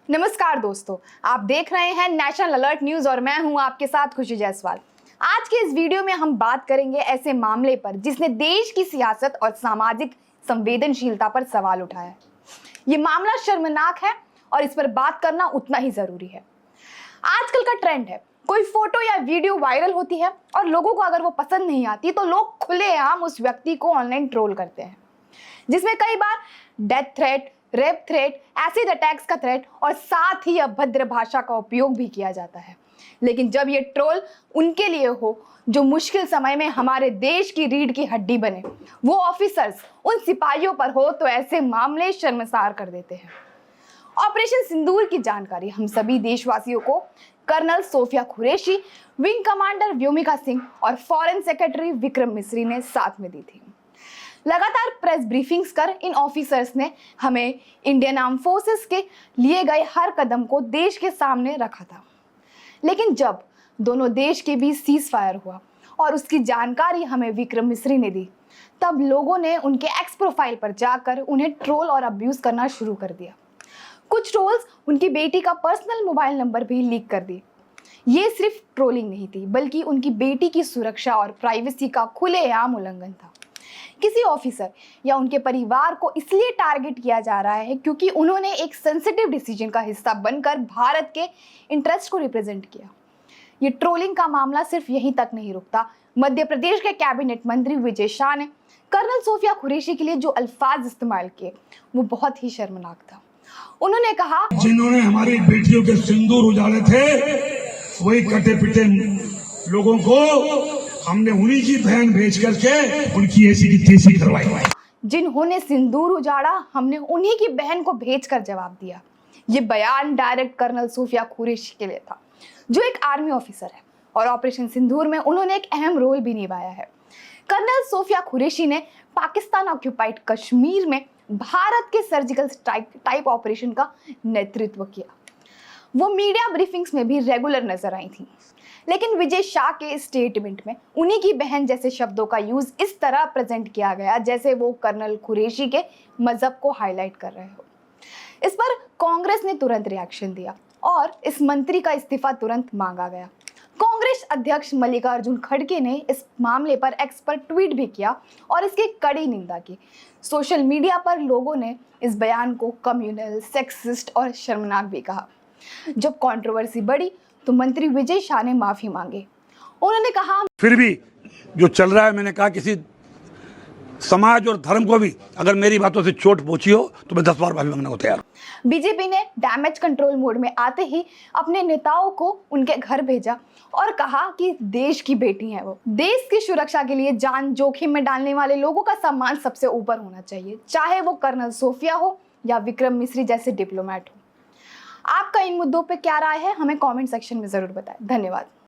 नमस्कार दोस्तों, आप देख रहे हैं नेशनल अलर्ट न्यूज और मैं हूं आपके साथ खुशी जायसवाल। आज के इस वीडियो में हम बात करेंगे ऐसे मामले पर जिसने देश की सियासत और सामाजिक संवेदनशीलता पर सवाल उठाया है। ये मामला शर्मनाक है और इस पर बात करना उतना ही जरूरी है। आजकल का ट्रेंड है, कोई फोटो या वीडियो वायरल होती है और लोगों को अगर वो पसंद नहीं आती तो लोग खुलेआम उस व्यक्ति को ऑनलाइन ट्रोल करते हैं, जिसमें कई बार death threat, rape threat, acid attacks का थ्रेट और साथ ही अभद्र भाषा का उपयोग भी किया जाता है। लेकिन जब ये ट्रोल उनके लिए हो जो मुश्किल समय में हमारे देश की रीढ़ की हड्डी बने, वो ऑफिसर्स उन सिपाहियों पर हो, तो ऐसे मामले शर्मसार कर देते हैं। ऑपरेशन सिंदूर की जानकारी हम सभी देशवासियों को colonel Sofiya Qureshi, wing commander Vyomika Singh और फॉरेन सेक्रेटरी विक्रम मिस्री ने साथ में दी थी। लगातार प्रेस ब्रीफिंग्स कर इन ऑफिसर्स ने हमें इंडियन आर्म फोर्सेस के लिए गए हर कदम को देश के सामने रखा था। लेकिन जब दोनों देश के बीच सीज फायर हुआ और उसकी जानकारी हमें विक्रम मिस्री ने दी, तब लोगों ने उनके एक्स प्रोफाइल पर जाकर उन्हें ट्रोल और अब्यूज करना शुरू कर दिया। कुछ ट्रोल्स उनकी बेटी का पर्सनल मोबाइल नंबर भी लीक कर दी। ये सिर्फ ट्रोलिंग नहीं थी, बल्कि उनकी बेटी की सुरक्षा और प्राइवेसी का खुलेआम उल्लंघन था। किसी ऑफिसर या उनके परिवार को इसलिए टारगेट किया जा रहा है क्योंकि उन्होंने एक सेंसिटिव डिसीजन का हिस्सा बनकर भारत के इंटरेस्ट को रिप्रेजेंट किया। ये ट्रोलिंग का मामला सिर्फ यहीं तक नहीं रुकता। मध्य प्रदेश के कैबिनेट मंत्री विजय शाह ने कर्नल सोफिया कुरैशी के लिए जो अल्फाज इस्तेमाल किए वो बहुत ही शर्मनाक था। उन्होंने कहा, जिन्होंने हमारी बेटियों के सिंदूर उजाड़े थे वही कटे पिटे लोगों को हमने उन्हीं की बहन भेज करके उनकी ऐसी की तैसी करवाई। जिन्होंने सिंदूर उजाड़ा हमने उन्हीं की बहन को भेजकर जवाब दिया। ये बयान डायरेक्ट कर्नल सोफिया कुरैशी के लिए था, जो एक आर्मी ऑफिसर है और ऑपरेशन सिंदूर में उन्होंने एक अहम रोल भी निभाया है। कर्नल सोफिया कुरैशी ने पाकिस्तान ऑक्यूपाइड कश्मीर में भारत के सर्जिकल स्ट्राइक टाइप ऑपरेशन का नेतृत्व किया। वो मीडिया ब्रीफिंग्स में भी रेगुलर नजर आई थी। लेकिन विजय शाह के स्टेटमेंट में उन्हीं की बहन जैसे शब्दों का यूज इस तरह प्रेजेंट किया गया जैसे वो कर्नल कुरैशी के मजहब को हाईलाइट कर रहे हो। इस पर कांग्रेस ने तुरंत रिएक्शन दिया और इस मंत्री का इस्तीफा तुरंत मांगा गया। कांग्रेस अध्यक्ष मल्लिकार्जुन खड़गे ने इस मामले पर एक्स पर ट्वीट भी किया और इसकी कड़ी निंदा की। सोशल मीडिया पर लोगों ने इस बयान को कम्युनल, सेक्सिस्ट और शर्मनाक भी कहा। जब कंट्रोवर्सी बढ़ी तो मंत्री विजय शाह ने माफी मांगी। उन्होंने कहा, फिर भी जो चल रहा है, मैंने कहा किसी समाज और धर्म को भी अगर मेरी बातों से चोट पहुंची हो तो मैं 10 बार माफी मांगने को तैयार हूं। बीजेपी ने डैमेज कंट्रोल मोड में आते ही अपने नेताओं को उनके घर भेजा और कहा कि देश की बेटी है वो। देश की सुरक्षा के लिए जान जोखिम में डालने वाले लोगों का सम्मान सबसे ऊपर होना चाहिए, चाहे वो कर्नल सोफिया हो या विक्रम मिस्री जैसे डिप्लोमेट हो। आपका इन मुद्दों पे क्या राय है, हमें कमेंट सेक्शन में जरूर बताएं। धन्यवाद।